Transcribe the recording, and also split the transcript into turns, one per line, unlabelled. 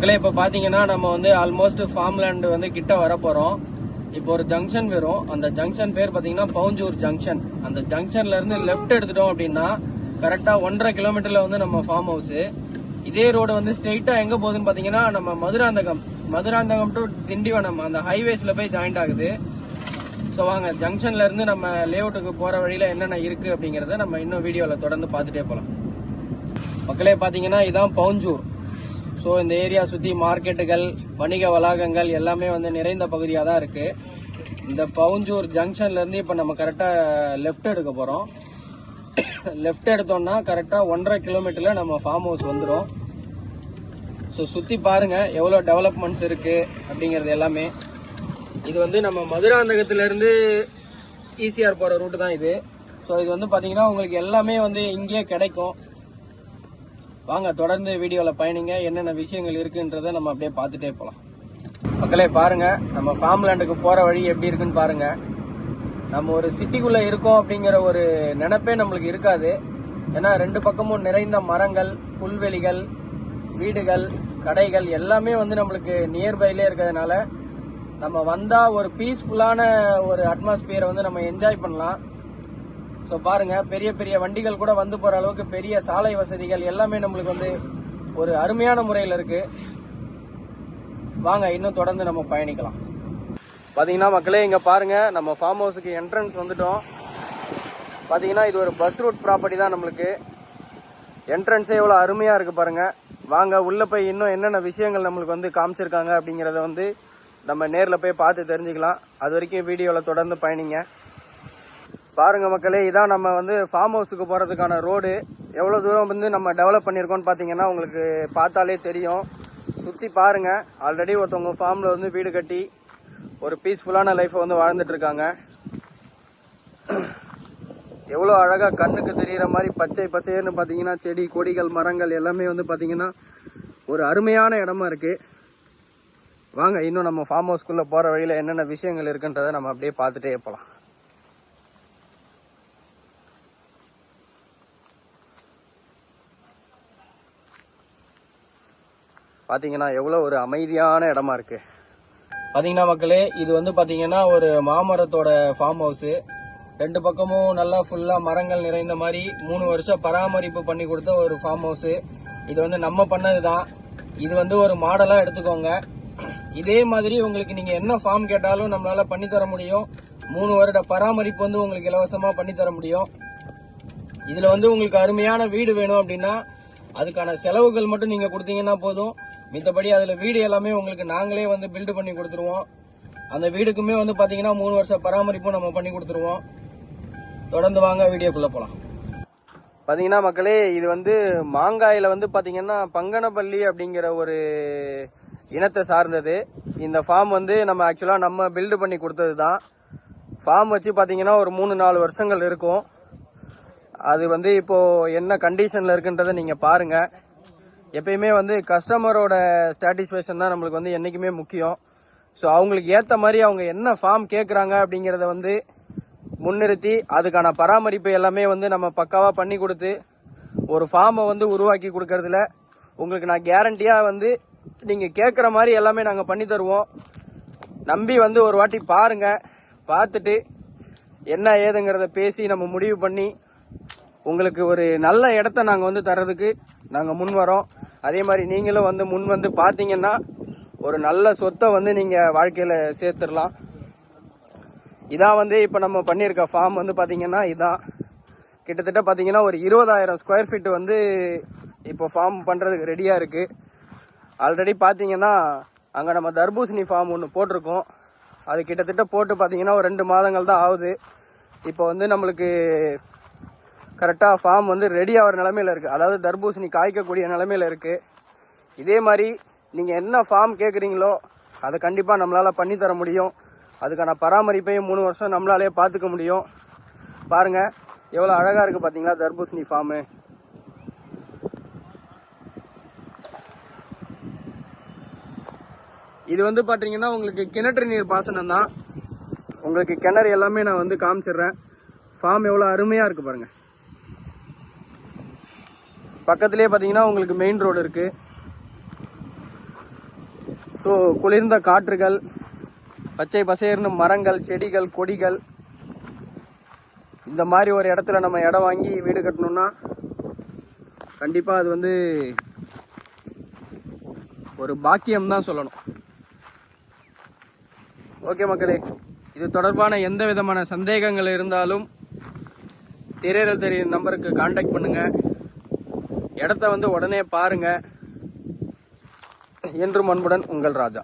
மக்களே இப்போ பார்த்தீங்கன்னா நம்ம வந்து ஆல்மோஸ்ட் ஃபார்ம் லேண்ட் வந்து கிட்ட வர போகிறோம். இப்போ ஒரு ஜங்ஷன் வரும். அந்த ஜங்ஷன் பேர் பார்த்தீங்கன்னா பவுஞ்சூர் ஜங்ஷன். அந்த ஜங்ஷன்ல இருந்து லெஃப்ட் எடுத்துட்டோம் அப்படின்னா கரெக்டாக 1.5 கிலோமீட்டர்ல வந்து நம்ம ஃபார்ம் ஹவுஸ். இதே ரோடு வந்து ஸ்ட்ரெயிட்டா எங்க போகுதுன்னு பார்த்தீங்கன்னா நம்ம மதுராந்தகம் டு திண்டிவனம் அந்த ஹைவேஸ்ல போய் ஜாயிண்ட் ஆகுது. ஸோ வாங்க ஜங்ஷன்ல இருந்து நம்ம லேஅவுட்டுக்கு போற வழியில என்னென்ன இருக்கு அப்படிங்கறத நம்ம இன்னும் வீடியோல தொடர்ந்து பார்த்துட்டே போகலாம். மக்களே பார்த்தீங்கன்னா இதான் பவுஞ்சூர். ஸோ இந்த ஏரியா சுற்றி மார்க்கெட்டுகள், வணிக வளாகங்கள் எல்லாமே வந்து நிறைந்த பகுதியாக தான் இருக்குது. இந்த பவுஞ்சூர் ஜங்ஷன்லேருந்து இப்போ நம்ம கரெக்டாக லெஃப்ட் எடுக்க போகிறோம். லெஃப்ட் எடுத்தோம்னா கரெக்டாக 1.5 கிலோமீட்டரில் நம்ம ஃபார்ம் ஹவுஸ் வந்துடும். ஸோ சுற்றி பாருங்கள் எவ்வளோ டெவலப்மெண்ட்ஸ் இருக்குது அப்படிங்கிறது எல்லாமே. இது வந்து நம்ம மதுராந்தகத்திலேருந்து ஈசிஆர் போகிற ரூட்டு தான் இது. ஸோ இது வந்து பார்த்தீங்கன்னா உங்களுக்கு எல்லாமே வந்து இங்கேயே கிடைக்கும். வாங்க தொடர்ந்து வீடியோவில் பயணிங்க. என்னென்ன விஷயங்கள் இருக்குன்றதை நம்ம அப்படியே பார்த்துட்டே போகலாம். மக்களே பாருங்க, நம்ம ஃபார்ம் லேண்டுக்கு போகிற வழி எப்படி இருக்குன்னு பாருங்க. நம்ம ஒரு சிட்டிக்குள்ளே இருக்கோம் அப்படிங்கிற ஒரு நினைப்பே நம்மளுக்கு இருக்காது. ஏன்னா ரெண்டு பக்கமும் நிறைந்த மரங்கள், புல்வெளிகள், வீடுகள், கடைகள் எல்லாமே வந்து நம்மளுக்கு நியர்பைலே இருக்கிறதுனால நம்ம வந்தால் ஒரு பீஸ்ஃபுல்லான ஒரு அட்மாஸ்பியரை வந்து நம்ம என்ஜாய் பண்ணலாம். ஸோ பாருங்க, பெரிய பெரிய வண்டிகள் கூட வந்து போற அளவுக்கு பெரிய சாலை வசதிகள் எல்லாமே நம்மளுக்கு வந்து ஒரு அருமையான முறையில் இருக்கு. வாங்க இன்னும் தொடர்ந்து நம்ம பயணிக்கலாம். பாத்தீங்கன்னா மக்களே இங்க பாருங்க, நம்ம ஃபார்ம் ஹவுஸுக்கு என்ட்ரன்ஸ் வந்துட்டோம். பாத்தீங்கன்னா இது ஒரு பஸ் ரூட் ப்ராப்பர்ட்டி தான். நம்மளுக்கு என்ட்ரன்ஸே எவ்வளவு அருமையா இருக்கு பாருங்க. வாங்க உள்ள போய் இன்னும் என்னென்ன விஷயங்கள் நம்மளுக்கு வந்து காமிச்சிருக்காங்க அப்படிங்கறத வந்து நம்ம நேர்ல போய் பார்த்து தெரிஞ்சுக்கலாம். அது வரைக்கும் வீடியோல தொடர்ந்து பயணிங்க. பாருங்க மக்களே, இதான் நம்ம வந்து ஃபார்ம் ஹவுஸுக்கு போறதுக்கான ரோடு. எவ்வளவு தூரம் வந்து நம்ம டெவலப் பண்ணியிருக்கோம்னு பாத்தீங்கன்னா உங்களுக்கு பார்த்தாலே தெரியும். சுத்தி பாருங்க, ஆல்ரெடி ஒருத்தவங்க ஃபார்ம்ல வந்து வீடு கட்டி ஒரு பீஸ்ஃபுல்லான லைஃப் வந்து வாழ்ந்துட்டு இருக்காங்க. எவ்வளவு அழகா கண்ணுக்கு தெரியற மாதிரி பச்சை பசேர்னு பாத்தீங்கன்னா செடி கொடிகள் மரங்கள் எல்லாமே வந்து பாத்தீங்கன்னா ஒரு அருமையான இடமா இருக்கு. வாங்க இன்னும் நம்ம ஃபார்ம் ஹவுஸ்க்குள்ள போற வழியில என்னென்ன விஷயங்கள் இருக்குன்றதை நம்ம அப்படியே பார்த்துட்டே போலாம். பாத்தீங்கன்னா எவ்வளவு ஒரு அமைதியான இடமா இருக்கு. பாத்தீங்கன்னா மக்களே, இது வந்து பாத்தீங்கன்னா ஒரு மாமரத்தோட ஃபார்ம் ஹவுஸ். ரெண்டு பக்கமும் நல்லா ஃபுல்லா மரங்கள் நிறைந்த மாதிரி 3 வருஷம் பராமரிப்பு பண்ணி கொடுத்த ஒரு ஃபார்ம் ஹவுஸ். இது வந்து நம்ம பண்ணதுதான். இது வந்து ஒரு மாடலா எடுத்துக்கோங்க. இதே மாதிரி உங்களுக்கு நீங்க என்ன ஃபார்ம் கேட்டாலும் நம்மளால பண்ணி தர முடியும். 3 வருட பராமரிப்பு வந்து உங்களுக்கு இலவசமா பண்ணி தர முடியும். இதுல வந்து உங்களுக்கு அருமையான வீடு வேணும் அப்படின்னா அதுக்கான செலவுகள் மட்டும் நீங்க கொடுத்தீங்கன்னா போதும். மித்தபடி அதுல வீடு எல்லாமே உங்களுக்கு நாங்களே வந்து பில்டு பண்ணி கொடுத்துருவோம். அந்த வீடுக்குமே வந்து பாத்தீங்கன்னா 3 வருஷம் பராமரிப்பும் நம்ம பண்ணி கொடுத்துருவோம். தொடர்ந்து வாங்க வீடியோக்குள்ள போலாம். பாத்தீங்கன்னா மக்களே, இது வந்து மாங்காயில வந்து பாத்தீங்கன்னா பங்கனப்பள்ளி அப்படிங்கிற ஒரு இனத்தை சார்ந்தது. இந்த ஃபார்ம் வந்து நம்ம ஆக்சுவலா நம்ம பில்டு பண்ணி கொடுத்தது தான். ஃபார்ம் வச்சு பாத்தீங்கன்னா ஒரு 3-4 வருஷங்கள் இருக்கும். அது வந்து இப்போ என்ன கண்டிஷன்ல இருக்குன்றதை நீங்க பாருங்க. எப்பயுமே வந்து கஸ்டமரோட சாட்டிஸ்ஃபேக்ஷன் தான் நம்மளுக்கு வந்து என்னைக்குமே முக்கியம். ஸோ அவங்களுக்கு ஏற்ற மாதிரி அவங்க என்ன ஃபார்ம் கேட்குறாங்க அப்படிங்கிறத வந்து முன்னிறுத்தி அதுக்கான பராமரிப்பு எல்லாமே வந்து நம்ம பக்காவாக பண்ணி கொடுத்து ஒரு ஃபார்மை வந்து உருவாக்கி கொடுக்கறதுல உங்களுக்கு நான் கேரண்டியாக வந்து நீங்கள் கேட்குற மாதிரி எல்லாமே நாங்கள் பண்ணி தருவோம். நம்பி வந்து ஒரு வாட்டி பாருங்க. பார்த்துட்டு என்ன ஏதுங்கிறத பேசி நம்ம முடிவு பண்ணி உங்களுக்கு ஒரு நல்ல இடத்த நாங்கள் வந்து தர்றதுக்கு நாங்கள் முன் வரோம். அதே மாதிரி நீங்களும் வந்து முன் வந்து பார்த்தீங்கன்னா ஒரு நல்ல சொத்தை வந்து நீங்கள் வாழ்க்கையில் சேர்த்துடலாம். இதான் வந்து இப்போ நம்ம பண்ணியிருக்க ஃபார்ம் வந்து பார்த்தீங்கன்னா இதான் கிட்டத்தட்ட பார்த்தீங்கன்னா ஒரு 20,000 ஸ்கொயர் ஃபீட் வந்து இப்போ ஃபார்ம் பண்ணுறதுக்கு ரெடியாக இருக்குது. ஆல்ரெடி பார்த்தீங்கன்னா அங்கே நம்ம தர்பூசணி ஃபார்ம் ஒன்று போட்டிருக்கோம். அது கிட்டத்தட்ட போட்டு பார்த்தீங்கன்னா ஒரு 2 மாதங்கள் தான் ஆகுது. இப்போ வந்து நம்மளுக்கு கரெக்டாக ஃபார்ம் வந்து ரெடி ஆகிற நிலமையில இருக்குது. அதாவது தர்பூசணி காய்க்கக்கூடிய நிலமையில இருக்குது. இதே மாதிரி நீங்கள் என்ன ஃபார்ம் கேட்குறீங்களோ அதை கண்டிப்பாக நம்மளால் பண்ணி தர முடியும். அதுக்கான பராமரிப்பையும் 3 வருஷம் நம்மளாலே பார்த்துக்க முடியும். பாருங்கள் எவ்வளோ அழகாக இருக்குது பார்த்தீங்களா தர்பூசணி ஃபார்மு. இது வந்து பார்த்தீங்கன்னா உங்களுக்கு கிணற்று நீர் பாசனம் தான். உங்களுக்கு கிணறு எல்லாமே நான் வந்து காமிச்சிடுறேன். ஃபார்ம் எவ்வளோ அருமையாக இருக்குது பாருங்கள். பக்கத்துலேயே பார்த்தீங்கன்னா உங்களுக்கு மெயின் ரோடு இருக்குது. ஸோ குளிர்ந்த காற்றுகள், பச்சை பசேர்னு மரங்கள், செடிகள், கொடிகள், இந்த மாதிரி ஒரு இடத்துல நம்ம இடம் வாங்கி வீடு கட்டணும்னா கண்டிப்பாக அது வந்து ஒரு பாக்கியம் தான் சொல்லணும். ஓகே மக்களே, இது தொடர்பான எந்த விதமான சந்தேகங்கள் இருந்தாலும் திரையில தெரியும் நம்பருக்கு கான்டாக்ட் பண்ணுங்க. இடத்த வந்து உடனே பாருங்க. என்றும் அன்புடன் உங்கள் ராஜா.